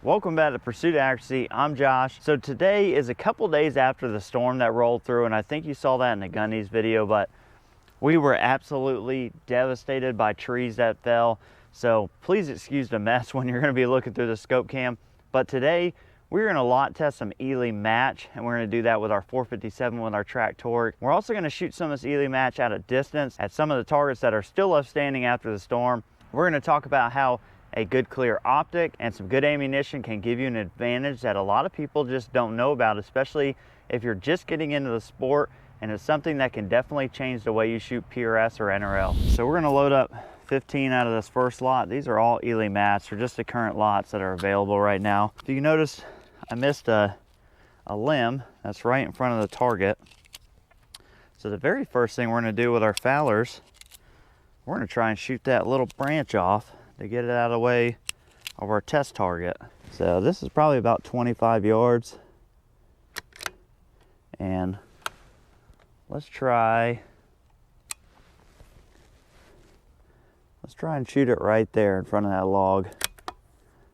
Welcome back to Pursuit of Accuracy. I'm Josh. So today is a couple days after the storm that rolled through, and I think you saw that in the Gundy's video, but we were absolutely devastated by trees that fell. So please excuse the mess when you're going to be looking through the scope cam. But today we're going to lot test some Eley Match, and we're going to do that with our 457 with our Tract Toric. We're also going to shoot some of this Eley Match at a distance at some of the targets that are still left standing after the storm. We're going to talk about how a good clear optic and some good ammunition can give you an advantage that a lot of people just don't know about, especially if you're just getting into the sport, and it's something that can definitely change the way you shoot PRS or NRL. So we're going to load up 15 out of this first lot. These are all Eley Match. They're just the current lots that are available right now. If you notice, I missed a limb that's right in front of the target. So the very first thing we're going to do with our fowlers, we're going to try and shoot that little branch off to get it out of the way of our test target. So this is probably about 25 yards. And let's try and shoot it right there in front of that log.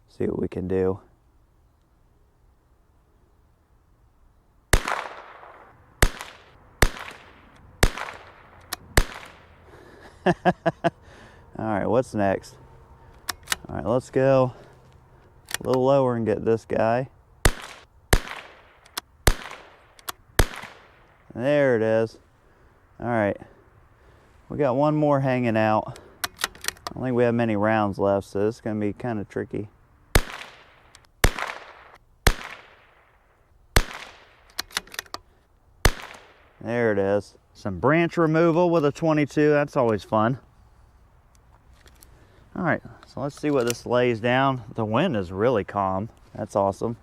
See what we can do. All right, what's next? All right, let's go a little lower and get this guy. There it is. All right, we got one more hanging out. I don't think we have many rounds left, so this is gonna be kind of tricky. There it is. Some branch removal with a 22, that's always fun. All right, so let's see what this lays down. The wind is really calm. That's awesome.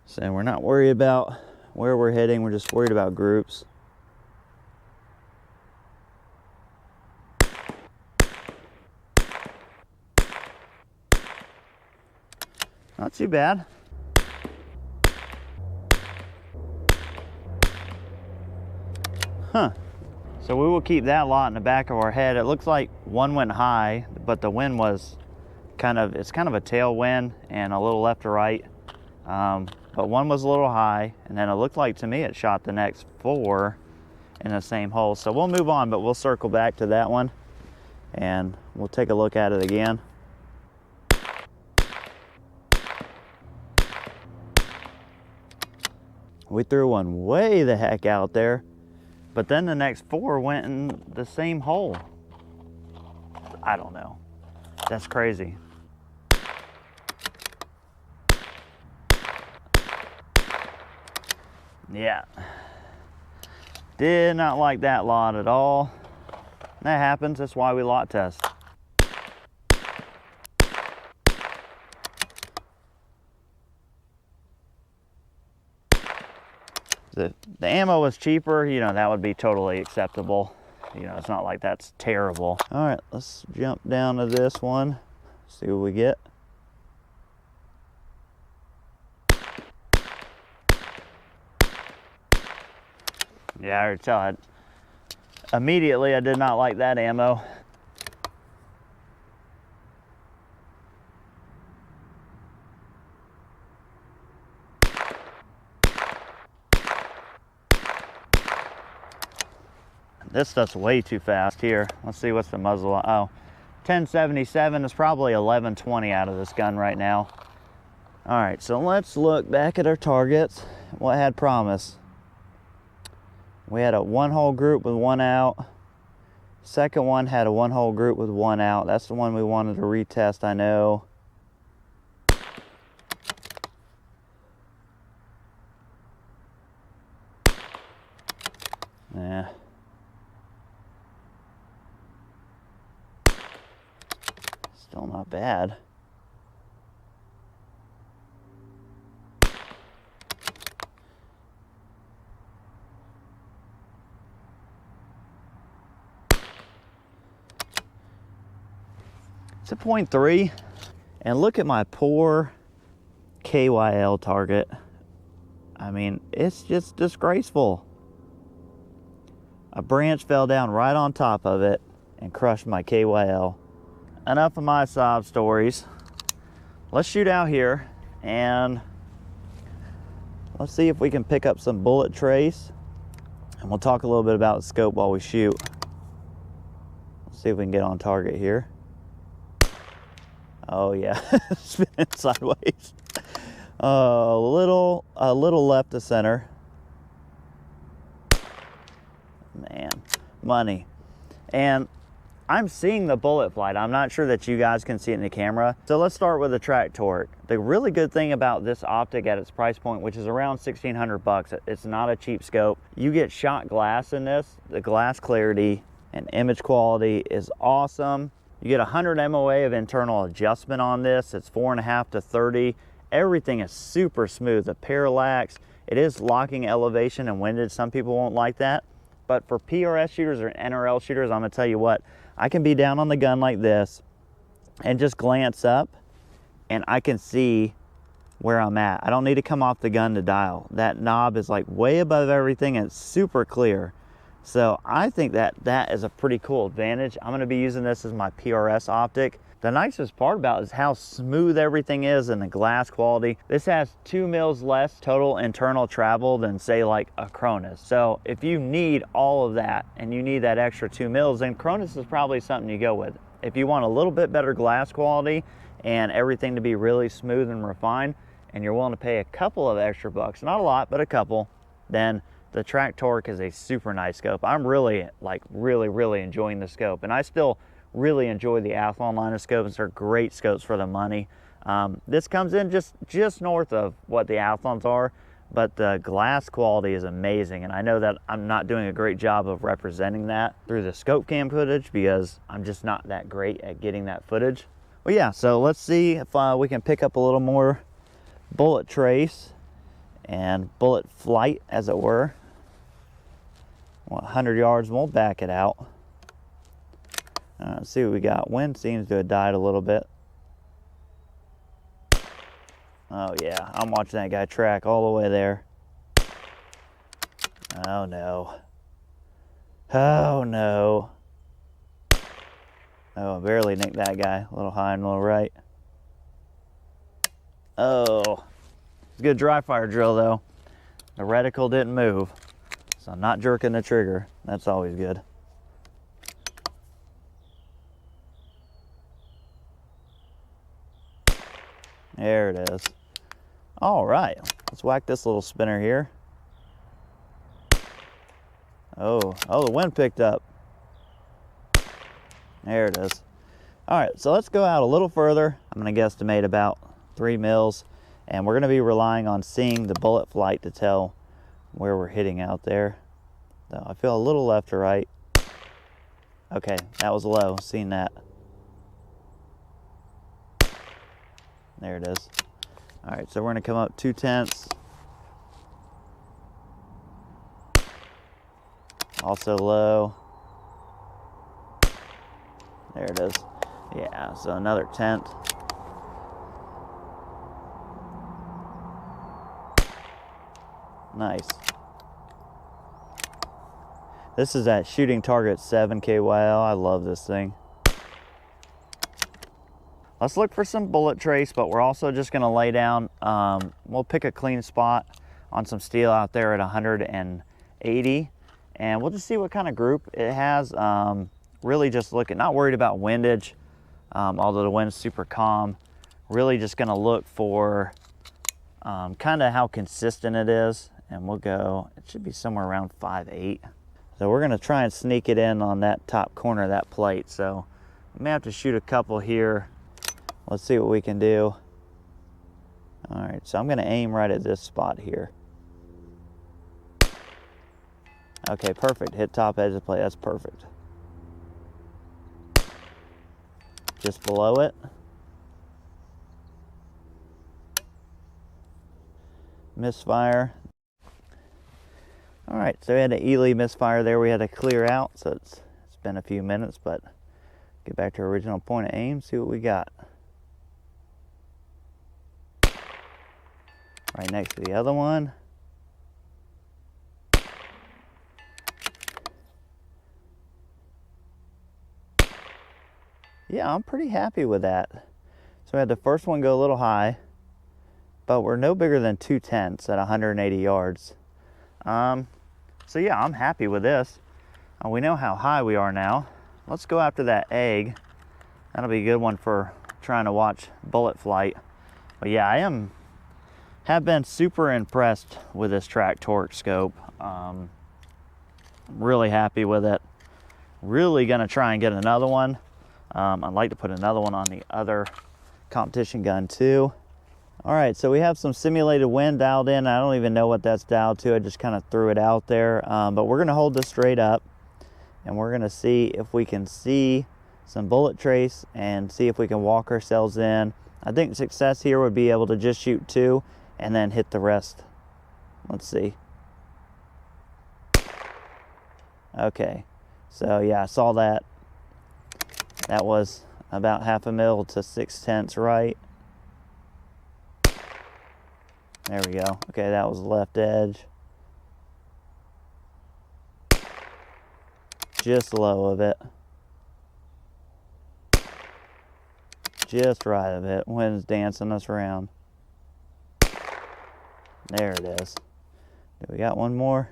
So we're not worried about where we're hitting, we're just worried about groups. Not too bad. Huh. So we will keep that lot in the back of our head. It looks like one went high, but the wind was it's kind of a tailwind and a little left to right. But one was a little high, and then it looked like to me it shot the next 4 in the same hole. So we'll move on, but we'll circle back to that one and we'll take a look at it again. We threw one way the heck out there, but then the next 4 went in the same hole. I don't know. That's crazy. Yeah. Did not like that lot at all. That happens, that's why we lot test. The ammo was cheaper, you know, that would be totally acceptable. You know, it's not like that's terrible. All right, let's jump down to this one, see what we get. Yeah, I already tell it. Immediately, I did not like that ammo. This stuff's way too fast here. Let's see what's the muzzle on. Oh, 1077 is probably 1120 out of this gun right now. All right, so let's look back at our targets. What had promise? We had a 1-hole group with 1 out. Second one had a 1-hole group with 1 out. That's the one we wanted to retest, I know. Yeah. Still not bad. It's a 0.3, and look at my poor KYL target. I mean, it's just disgraceful. A branch fell down right on top of it and crushed my KYL. Enough of my sob stories. let's shoot out here and let's see if we can pick up some bullet trace, and we'll talk a little bit about the scope while we shoot. Let's see if we can get on target here. Oh yeah, spinning sideways. A little left of center. Man, money. And I'm seeing the bullet flight. I'm not sure that you guys can see it in the camera. So let's start with the Tract Toric. The really good thing about this optic at its price point, which is around 1,600 bucks, it's not a cheap scope. You get shot glass in this. The glass clarity and image quality is awesome. You get 100 MOA of internal adjustment on this. It's 4.5 to 30. Everything is super smooth. The parallax, it is locking elevation and windage. Some people won't like that. But for PRS shooters or NRL shooters, I'm gonna tell you what, I can be down on the gun like this and just glance up and I can see where I'm at. I don't need to come off the gun to dial. That knob is like way above everything and it's super clear. So I think that that is a pretty cool advantage. I'm gonna be using this as my PRS optic. The nicest part about it is how smooth everything is and the glass quality. This has 2 mils less total internal travel than say like a Cronus. So if you need all of that and you need that extra 2 mils, then Cronus is probably something you go with. If you want a little bit better glass quality and everything to be really smooth and refined, and you're willing to pay a couple of extra bucks, not a lot, but a couple, then the Tract Toric is a super nice scope. I'm really enjoying the scope, and I still really enjoy the Athlon line of scopes. They're great scopes for the money. This comes in just north of what the Athlons are, but the glass quality is amazing, and I know that I'm not doing a great job of representing that through the scope cam footage because I'm just not that great at getting that footage. Well, yeah, so let's see if we can pick up a little more bullet trace and bullet flight, as it were. 100 yards, and we'll back it out. Let's see what we got. Wind seems to have died a little bit. Oh yeah, I'm watching that guy track all the way there. Oh no. Oh no. Oh, I barely nicked that guy. A little high and a little right. Oh, it's a good dry fire drill though. The reticle didn't move, so I'm not jerking the trigger. That's always good. There it is. All right, let's whack this little spinner here. Oh, the wind picked up. There it is. All right, so let's go out a little further. I'm gonna guesstimate about 3 mils, and we're gonna be relying on seeing the bullet flight to tell where we're hitting out there. So I feel a little left or right. Okay, that was low, seen that. There it is. All right, so we're gonna come up 2/10. Also low. There it is. Yeah, so another 1/10. Nice. This is at shooting target 7 KYL. I love this thing. Let's look for some bullet trace, but we're also just gonna lay down, we'll pick a clean spot on some steel out there at 180, and we'll just see what kind of group it has. Really just looking, not worried about windage, although the wind's super calm. Really just gonna look for kind of how consistent it is, and we'll go, it should be somewhere around 5.8. So we're gonna try and sneak it in on that top corner of that plate. So we may have to shoot a couple here. Let's see what we can do. All right, so I'm gonna aim right at this spot here. Okay, perfect, hit top edge of the plate, that's perfect. Just below it. Misfire. All right, so we had an Eley misfire there we had to clear out, so it's been a few minutes, but get back to our original point of aim, see what we got. Right next to the other one. Yeah, I'm pretty happy with that. So we had the first one go a little high, but we're no bigger than 2/10 at 180 yards. So yeah, I'm happy with this. We know how high we are now. Let's go after that egg. That'll be a good one for trying to watch bullet flight. But yeah, have been super impressed with this Tract Toric scope. I'm really happy with it. Really gonna try and get another one. I'd like to put another one on the other competition gun too. All right, so we have some simulated wind dialed in. I don't even know what that's dialed to. I just kind of threw it out there. But we're gonna hold this straight up and we're gonna see if we can see some bullet trace and see if we can walk ourselves in. I think success here would be able to just shoot 2 and then hit the rest. Let's see. Okay, so yeah, I saw that. That was about 1/2 mil to 6/10 right. There we go. Okay, that was the left edge. Just low of it. Just right of it. Wind's dancing us around. There it is. Do we got one more?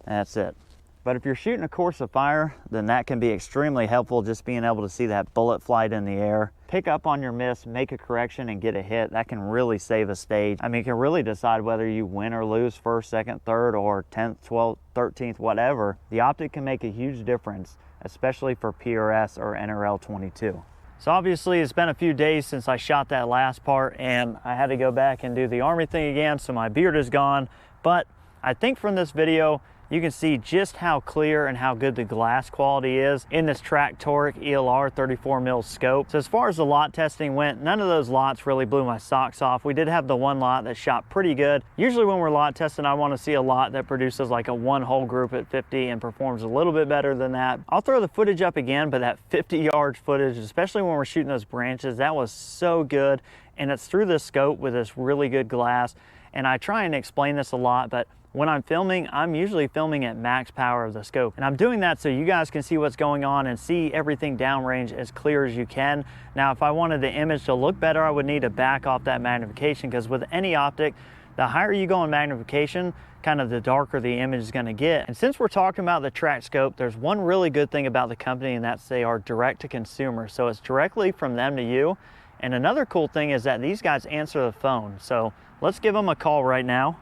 That's it. But if you're shooting a course of fire, then that can be extremely helpful, just being able to see that bullet flight in the air. Pick up on your miss, make a correction, and get a hit. That can really save a stage. I mean, it can really decide whether you win or lose first, second, third, or 10th, 12th, 13th, whatever. The optic can make a huge difference, especially for PRS or NRL 22. So obviously it's been a few days since I shot that last part, and I had to go back and do the Army thing again, so my beard is gone. But I think from this video, you can see just how clear and how good the glass quality is in this Tract Toric ELR 34mm scope. So as far as the lot testing went, none of those lots really blew my socks off. We did have the one lot that shot pretty good. Usually when we're lot testing, I want to see a lot that produces like a 1-hole group at 50 and performs a little bit better than that. I'll throw the footage up again, but that 50-yard footage, especially when we're shooting those branches, that was so good. And it's through this scope with this really good glass. And I try and explain this a lot, but when I'm filming, I'm usually filming at max power of the scope. And I'm doing that so you guys can see what's going on and see everything downrange as clear as you can. Now, if I wanted the image to look better, I would need to back off that magnification, because with any optic, the higher you go in magnification, kind of the darker the image is gonna get. And since we're talking about the Tract scope, there's one really good thing about the company, and that's they are direct to consumer. So it's directly from them to you. And another cool thing is that these guys answer the phone. So let's give them a call right now.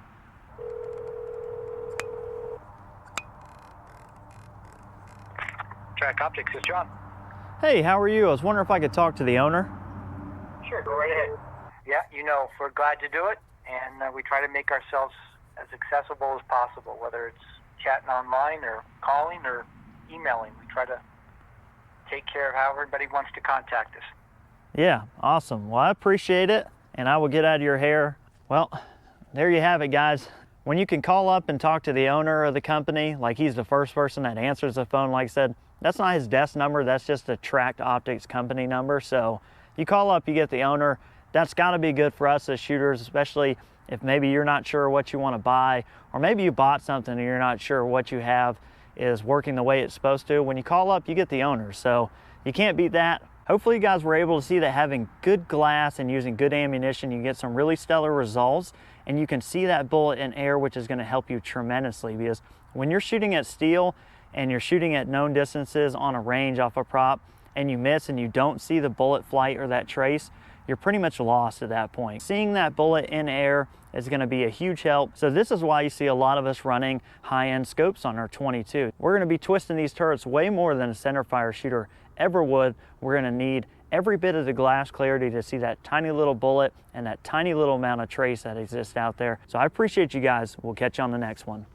Tract Optics, this is John. Hey, how are you? I was wondering if I could talk to the owner. Sure, go right ahead. Yeah, you know, we're glad to do it, and we try to make ourselves as accessible as possible, whether it's chatting online or calling or emailing. We try to take care of how everybody wants to contact us. Yeah, awesome. Well, I appreciate it, and I will get out of your hair. Well, there you have it, guys. When you can call up and talk to the owner of the company, like he's the first person that answers the phone, like I said, that's not his desk number, that's just a Tract Optics company number. So you call up, you get the owner. That's gotta be good for us as shooters, especially if maybe you're not sure what you wanna buy, or maybe you bought something and you're not sure what you have is working the way it's supposed to. When you call up, you get the owner. So you can't beat that. Hopefully you guys were able to see that having good glass and using good ammunition, you can get some really stellar results, and you can see that bullet in air, which is gonna help you tremendously, because when you're shooting at steel and you're shooting at known distances on a range off a prop and you miss and you don't see the bullet flight or that trace, you're pretty much lost at that point. Seeing that bullet in air is gonna be a huge help. So this is why you see a lot of us running high-end scopes on our 22. We're gonna be twisting these turrets way more than a centerfire shooter ever would. We're gonna need every bit of the glass clarity to see that tiny little bullet and that tiny little amount of trace that exists out there. So I appreciate you guys. We'll catch you on the next one.